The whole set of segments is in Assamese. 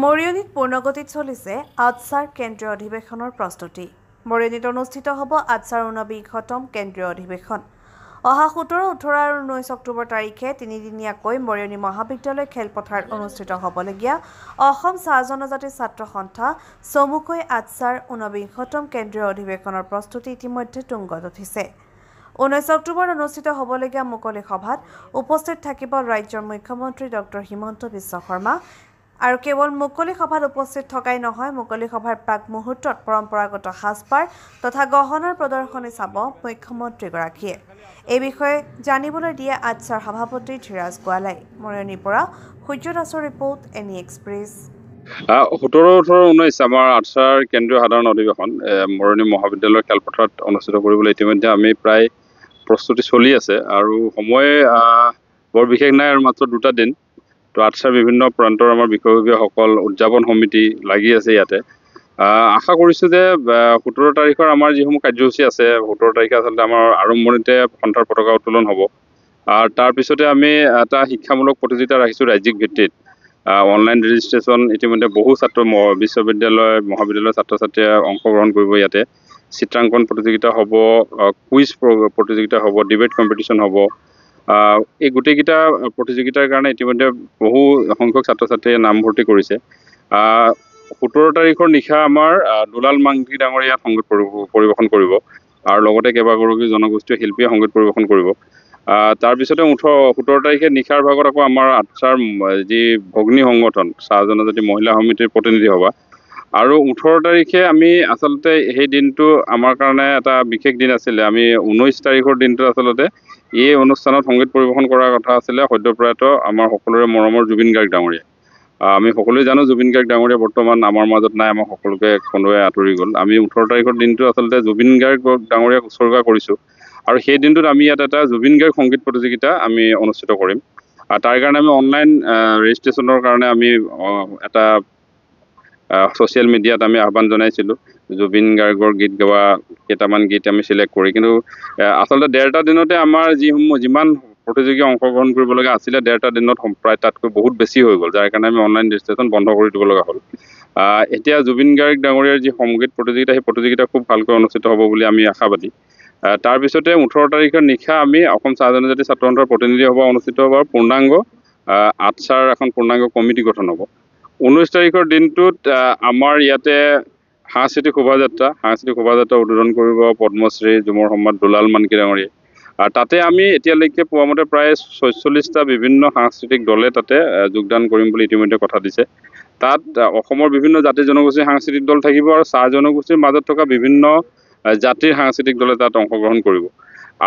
মৰিয়নিত পূৰ্ণগতিত চলিছে আটছাৰ কেন্দ্ৰীয় অধিৱেশনৰ প্ৰস্তুতি। মৰিয়নিত অনুষ্ঠিত হ'ব আটছাৰ 49তম কেন্দ্ৰীয় অধিৱেশন। অহা 17, 18 আৰু 19 অক্টোবৰ তাৰিখে তিনিদিনীয়াকৈ মৰিয়নি মহাবিদ্যালয় খেলপথাৰত অনুষ্ঠিত হ'বলগীয়া অসম চাহ জনজাতি ছাত্ৰ সন্থা চমুকৈ আটছাৰ 49তম কেন্দ্ৰীয় অধিৱেশনৰ প্ৰস্তুতি ইতিমধ্যে তুংগত উঠিছে। 19 অক্টোবৰত অনুষ্ঠিত হ'বলগীয়া মুকলি সভাত উপস্থিত থাকিব ৰাজ্যৰ মুখ্যমন্ত্ৰী ডক্টৰ হিমন্ত বিশ্ব শৰ্মা। আৰু কেৱল মুকলি সভাত উপস্থিত থকাই নহয়, মুকলি সভাৰ প্ৰাক মুহূৰ্তত পৰম্পৰাগত সাজপাৰ তথা গহনাৰ প্ৰদৰ্শনী চাব মুখ্যমন্ত্ৰীগৰাকীয়ে। এই বিষয়ে জানিবলৈ দিয়ে আটছাৰ সভাপতি ধীৰাজ গোৱালাই। মৰিয়নিৰ পৰা সূৰ্য দাসৰ ৰিপৰ্ট, এনি এক্সপ্ৰেছ। 17, 18, 19 আমাৰ আটছাৰ কেন্দ্ৰীয় সাধাৰণ অধিৱেশন মৰিয়নি মহাবিদ্যালয়ৰ খেলপথাৰত অনুষ্ঠিত কৰিবলৈ ইতিমধ্যে আমি প্ৰায় প্ৰস্তুতি চলি আছে আৰু সময় বৰ বিশেষ নাই আৰু মাত্ৰ 2টা দিন। তো আটছাৰ বিভিন্ন প্ৰান্তৰ আমাৰ বিষয়ববীয়াসকল উদযাপন সমিতি লাগি আছে ইয়াতে। আশা কৰিছোঁ যে 17 তাৰিখৰ আমাৰ যিসমূহ কাৰ্যসূচী আছে, 17 তাৰিখে আচলতে আমাৰ আৰম্ভণিতে সন্থাৰ পতাকা উত্তোলন হ'ব। আৰু তাৰপিছতে আমি এটা শিক্ষামূলক প্ৰতিযোগিতা ৰাখিছোঁ ৰাজ্যিক ভিত্তিত। অনলাইন ৰেজিষ্ট্ৰেশ্যন ইতিমধ্যে বহু ছাত্ৰ বিশ্ববিদ্যালয় মহাবিদ্যালয়ৰ ছাত্ৰ ছাত্ৰীয়ে অংশগ্ৰহণ কৰিব ইয়াতে। চিত্ৰাংকন প্ৰতিযোগিতা হ'ব, কুইজ প্ৰতিযোগিতা হ'ব, ডিবেট কম্পিটিশ্যন হ'ব। এই গোটেইকেইটা প্ৰতিযোগিতাৰ কাৰণে ইতিমধ্যে বহু সংখ্যক ছাত্ৰ ছাত্ৰীয়ে নামভৰ্তি কৰিছে। 17 তাৰিখৰ নিশা আমাৰ দুলাল মাংকি ডাঙৰীয়া সংগীত পৰিৱেশন কৰিব আৰু লগতে কেইবাগৰাকী জনগোষ্ঠীয় শিল্পীয়ে সংগীত পৰিৱেশন কৰিব। তাৰপিছতে 17 তাৰিখে নিশাৰ ভাগত আকৌ আমাৰ আটছাৰ যি ভগ্নী সংগঠন চাহ জনজাতি মহিলা সমিতিৰ প্ৰতিনিধি সভা। আৰু 18 তাৰিখে আমি আচলতে সেই দিনটো আমাৰ কাৰণে এটা বিশেষ দিন আছিলে। আমি 19 তাৰিখৰ দিনটো আচলতে এই অনুষ্ঠানত সংগীত পৰিৱেশন কৰাৰ কথা আছিলে সদ্যপ্ৰয়াত আমাৰ সকলোৰে মৰমৰ জুবিন গাৰ্গ ডাঙৰীয়া। আমি সকলোৱে জানো জুবিন গাৰ্গ ডাঙৰীয়া বৰ্তমান আমাৰ মাজত নাই, আমাৰ সকলোকে কোনোৱে আঁতৰি গ'ল। আমি 18 তাৰিখৰ দিনটো আচলতে জুবিন গাৰ্গ ডাঙৰীয়াক উৎসৰ্গা কৰিছোঁ আৰু সেই দিনটোত আমি ইয়াত এটা জুবিন গাৰ্গ সংগীত প্ৰতিযোগিতা আমি অনুষ্ঠিত কৰিম। তাৰ কাৰণে আমি অনলাইন ৰেজিষ্ট্ৰেশ্যনৰ কাৰণে আমি এটা ছ'চিয়েল মিডিয়াত আমি আহ্বান জনাইছিলোঁ জুবিন গাৰ্গৰ গীত গোৱা কেইটামান গীত আমি চিলেক্ট কৰি। কিন্তু আচলতে 1.5টা দিনতে আমাৰ যিমান প্ৰতিযোগী অংশগ্ৰহণ কৰিব লগা আছিলে 1.5টা দিনত প্ৰায় তাতকৈ বহুত বেছি হৈ গ'ল, যাৰ কাৰণে আমি অনলাইন ৰেজিষ্ট্ৰেশ্যন বন্ধ কৰি দিব লগা হ'ল। এতিয়া জুবিন গাৰ্গ ডাঙৰীয়াৰ যি সংগীত প্ৰতিযোগিতা, সেই প্ৰতিযোগিতা খুব ভালকৈ অনুষ্ঠিত হ'ব বুলি আমি আশাবাদী। তাৰপিছতে 18 তাৰিখৰ নিশা আমি অসম চাহ জনজাতি ছাত্ৰ সন্থাৰ প্ৰতিনিধি সভা অনুষ্ঠিত হ'ব আৰু পূৰ্ণাংগ আটছাৰ এখন পূৰ্ণাংগ কমিটি গঠন হ'ব। 19 তাৰিখৰ দিনটোত আমাৰ ইয়াতে সাংস্কৃতিক শোভাযাত্ৰা উদ্বোধন কৰিব পদ্মশ্ৰী যুমৰ সম্ৰাট দুলাল মানকি ডাঙৰীয়াই। আৰু তাতে আমি এতিয়ালৈকে পোৱা মতে প্ৰায় 46টা বিভিন্ন সাংস্কৃতিক দলে তাতে যোগদান কৰিম বুলি ইতিমধ্যে কথা দিছে। তাত অসমৰ বিভিন্ন জাতি জনগোষ্ঠীৰ সাংস্কৃতিক দল থাকিব আৰু চাহ জনগোষ্ঠীৰ মাজত থকা বিভিন্ন জাতিৰ সাংস্কৃতিক দলে তাত অংশগ্ৰহণ কৰিব।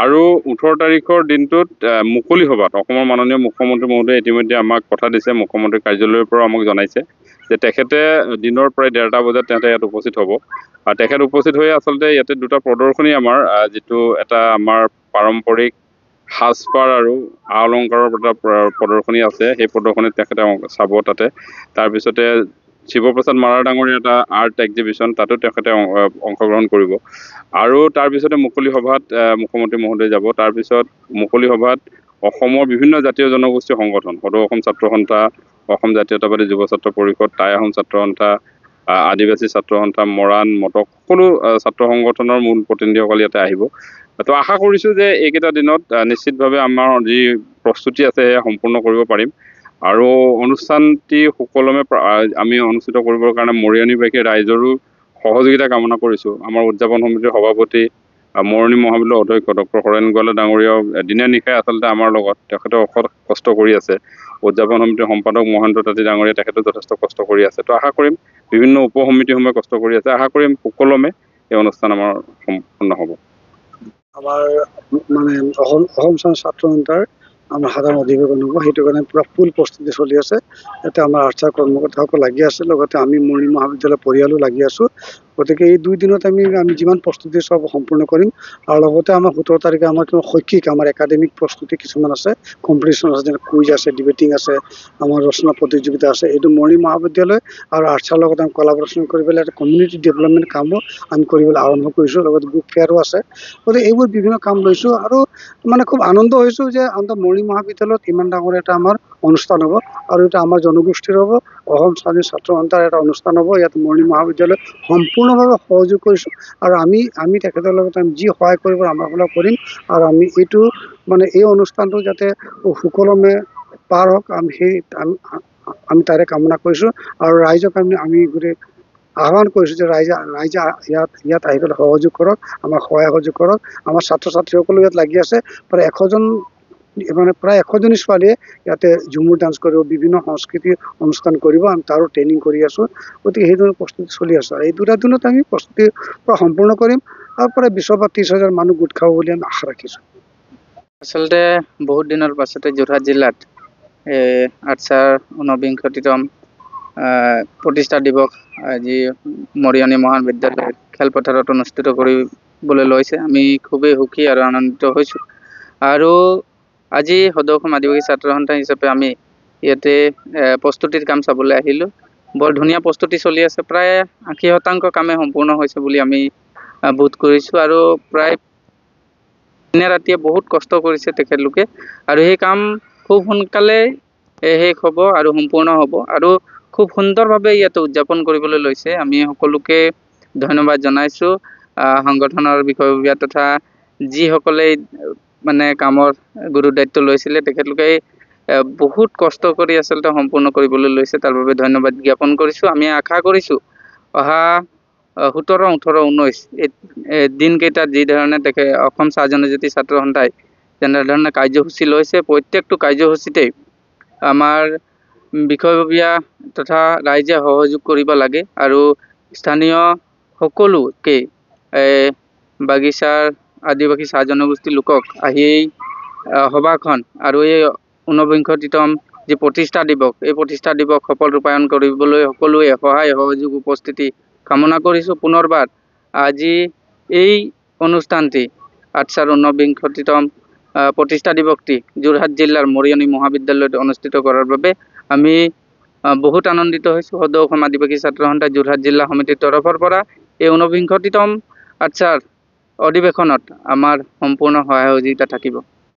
আৰু 18 তাৰিখৰ দিনটোত মুকলি সভাত অসমৰ মাননীয় মুখ্যমন্ত্ৰী মহোদয়ে ইতিমধ্যে আমাক কথা দিছে, মুখ্যমন্ত্ৰীৰ কাৰ্যালয়ৰ পৰা আমাক জনাইছে যে তেখেতে দিনৰ প্ৰায় 1:30 বজাত তেখেতে ইয়াত উপস্থিত হ'ব। আৰু তেখেত উপস্থিত হৈ আচলতে ইয়াতে 2টা প্ৰদৰ্শনী আমাৰ যিটো এটা আমাৰ পাৰম্পৰিক সাজপাৰ আৰু আ অলংকাৰৰ এটা প্ৰদৰ্শনী আছে, সেই প্ৰদৰ্শনীত তেখেতে চাব তাতে। তাৰপিছতে শিৱপ্ৰসাদ মাৰাৰ ডাঙৰীয়া এটা আৰ্ট এক্সিবিশ্যন, তাতো তেখেতে অংশগ্ৰহণ কৰিব। আৰু তাৰপিছতে মুকলি সভাত মুখ্যমন্ত্ৰী মহোদয় যাব। তাৰপিছত মুকলি সভাত অসমৰ বিভিন্ন জাতীয় জনগোষ্ঠীয় সংগঠন, সদৌ অসম ছাত্ৰ সন্থা, অসম জাতীয়তাবাদী যুৱ ছাত্ৰ পৰিষদ, টাই আহোম ছাত্ৰ সন্থা, আদিবাসী ছাত্ৰ সন্থা, মৰাণ, মটক, সকলো ছাত্ৰ সংগঠনৰ মূল প্ৰতিনিধিসকল ইয়াতে আহিব। তো আশা কৰিছোঁ যে এইকেইটা দিনত নিশ্চিতভাৱে আমাৰ যি প্ৰস্তুতি আছে সেয়া সম্পূৰ্ণ কৰিব পাৰিম। আৰু অনুষ্ঠানটি সুকলমে আমি অনুষ্ঠিত কৰিবৰ কাৰণে মৰিয়নিবাসী ৰাইজৰো সহযোগিতা কামনা কৰিছোঁ। আমাৰ উদযাপন সমিতিৰ সভাপতি মৰিয়নি মহাবিদ্যালয়ৰ অধ্যক্ষ ডক্টৰ হৰেণ গোৱালা ডাঙৰীয়াও দিনে নিশাই আচলতে আমাৰ লগত, তেখেতে অসৎ কষ্ট কৰি আছে। উদযাপন সমিতিৰ সম্পাদক মহেন্দ্ৰ তাঁতী ডাঙৰীয়া, তেখেতেও যথেষ্ট কষ্ট কৰি আছে। তো আশা কৰিম বিভিন্ন উপসমিতিসমূহে কষ্ট কৰি আছে, আশা কৰিম সুকলমে এই অনুষ্ঠান আমাৰ সম্পূৰ্ণ হ'ব। আমাৰ মানে অসম ছাত্ৰ সন্থাৰ আমাৰ সাধাৰণ অধিৱেশন হ'ব, সেইটো কাৰণে পূৰা ফুল প্ৰস্তুতি চলি আছে। ইয়াতে আমাৰ আটছাৰ কৰ্মকৰ্তাসকল লাগি আছে, লগতে আমি মৰিয়নি মহাবিদ্যালয় পৰিয়ালো লাগি আছোঁ। গতিকে এই 2 দিনত আমি যিমান প্ৰস্তুতি চব সম্পূৰ্ণ কৰিম। আৰু লগতে আমাৰ 17 তাৰিখে আমাৰ শৈক্ষিক আমাৰ একাডেমিক প্ৰস্তুতি কিছুমান আছে, কম্পিটিশ্যন আছে, যেনে কুইজ আছে, ডিবেটিং আছে, আমাৰ ৰচনা প্ৰতিযোগিতা আছে। এইটো মৰিয়নি মহাবিদ্যালয় আৰু আটছাৰ লগত আমি কলাবৰেশ্যন কৰি পেলাই এটা কমিউনিটি ডেভেলপমেণ্ট কামো আমি কৰিবলৈ আৰম্ভ কৰিছোঁ। লগতে বুক ফেয়াৰো আছে। গতিকে এইবোৰ বিভিন্ন কাম লৈছোঁ আৰু মানে খুব আনন্দ হৈছোঁ যে মৰিয়নি মহাবিদ্যালয়ত ইমান ডাঙৰ এটা আমাৰ অনুষ্ঠান হ'ব আৰু এটা আমাৰ জনগোষ্ঠীৰ হ'ব অসম স্বাধীন ছাত্ৰ সন্থাৰ এটা অনুষ্ঠান হ'ব। ইয়াত মৰণি মহাবিদ্যালয় সম্পূৰ্ণভাৱে সহযোগ কৰিছোঁ আৰু আমি তেখেতৰ লগত আমি যি সহায় কৰিব আমাৰ ফালে কৰিম আৰু আমি এইটো মানে এই অনুষ্ঠানটো যাতে সুকলমে পাৰ হওক আমি তাৰে কামনা কৰিছোঁ আৰু ৰাইজক আমি গোটেই আহ্বান কৰিছোঁ যে ৰাইজে ইয়াত আহি পেলাই সহযোগ কৰক, আমাক সহায় সহযোগ কৰক। আমাৰ ছাত্ৰ ছাত্ৰীসকলো ইয়াত লাগি আছে। প্ৰায় 100জনী ছোৱালীয়ে ইয়াতে ঝুমুৰ ডান্স কৰিব, বিভিন্ন সাংস্কৃতিক অনুষ্ঠান কৰিব। আমি তাৰো ট্ৰেইনিং কৰি আছোঁ। গতিকে সেইধৰণে প্ৰস্তুতি চলি আছোঁ আৰু এই 2টা দিনত আমি প্ৰস্তুতি সম্পূৰ্ণ কৰিম আৰু প্ৰায় 20 বা 30,000 মানুহ গোট খাব বুলি আমি আশা ৰাখিছোঁ। আচলতে বহুত দিনৰ পাছতে যোৰহাট জিলাত আৰ্চাৰ 49তম প্ৰতিষ্ঠা দিৱস আজি মৰিয়নি মহাবিদ্যালয় খেলপথাৰত অনুষ্ঠিত কৰিবলৈ লৈছে। আমি খুবেই সুখী আৰু আনন্দিত হৈছোঁ। আৰু আজি সদৌ অসম আদিবাসী ছাত্ৰ সন্থা হিচাপে আমি ইয়াতে প্ৰস্তুতিৰ কাম চাবলৈ আহিলোঁ। বৰ ধুনীয়া প্ৰস্তুতি চলি আছে। প্ৰায় 80% কামে সম্পূৰ্ণ হৈছে বুলি আমি বোধ কৰিছোঁ আৰু প্ৰায় দিনে ৰাতিয়ে বহুত কষ্ট কৰিছে তেখেতলোকে আৰু সেই কাম খুব সোনকালে শেষ হ'ব আৰু সম্পূৰ্ণ হ'ব আৰু খুব সুন্দৰভাৱে ইয়াতে উদযাপন কৰিবলৈ লৈছে। আমি সকলোকে ধন্যবাদ জনাইছোঁ। সংগঠনৰ বিষয়ববীয়া তথা যিসকলে মানে কামৰ গুৰু দায়িত্ব লৈছিলে তেখেতলোকে বহুত কষ্ট কৰি আচলতে সম্পূৰ্ণ কৰিবলৈ লৈছে। তাৰ বাবে ধন্যবাদ জ্ঞাপন কৰিছোঁ। আমি আশা কৰিছোঁ অহা 17, 18, 19 দিনকেইটাত যিধৰণে অসম চাহ জনজাতি ছাত্ৰ সন্থাই যেনেধৰণে কাৰ্যসূচী লৈছে, প্ৰত্যেকটো কাৰ্যসূচীতেই আমাৰ বিষয়ববীয়া তথা ৰাইজে সহযোগ কৰিব লাগে আৰু স্থানীয় সকলোকে বাগিচাৰ আদিবাসী চাহ জনগোষ্ঠীৰ লোকক আহি এই সভাখন আৰু এই 49তম যি প্ৰতিষ্ঠা দিৱস, এই প্ৰতিষ্ঠা দিৱস সফল ৰূপায়ণ কৰিবলৈ সকলোৱে সহায় সহযোগ উপস্থিতি কামনা কৰিছোঁ। পুনৰবাৰ আজি এই অনুষ্ঠানটি আৰ্চাৰ 49তম প্ৰতিষ্ঠা দিৱসটি যোৰহাট জিলাৰ মৰিয়নি মহাবিদ্যালয়ত অনুষ্ঠিত কৰাৰ বাবে আমি বহুত আনন্দিত হৈছোঁ। সদৌ অসম আদিবাসী ছাত্ৰ সন্থা যোৰহাট জিলা সমিতিৰ তৰফৰ পৰা এই 49তম আৰ্চাৰ অধিৱেশনত আমাৰ সম্পূৰ্ণ সহায় সহযোগিতা থাকিব।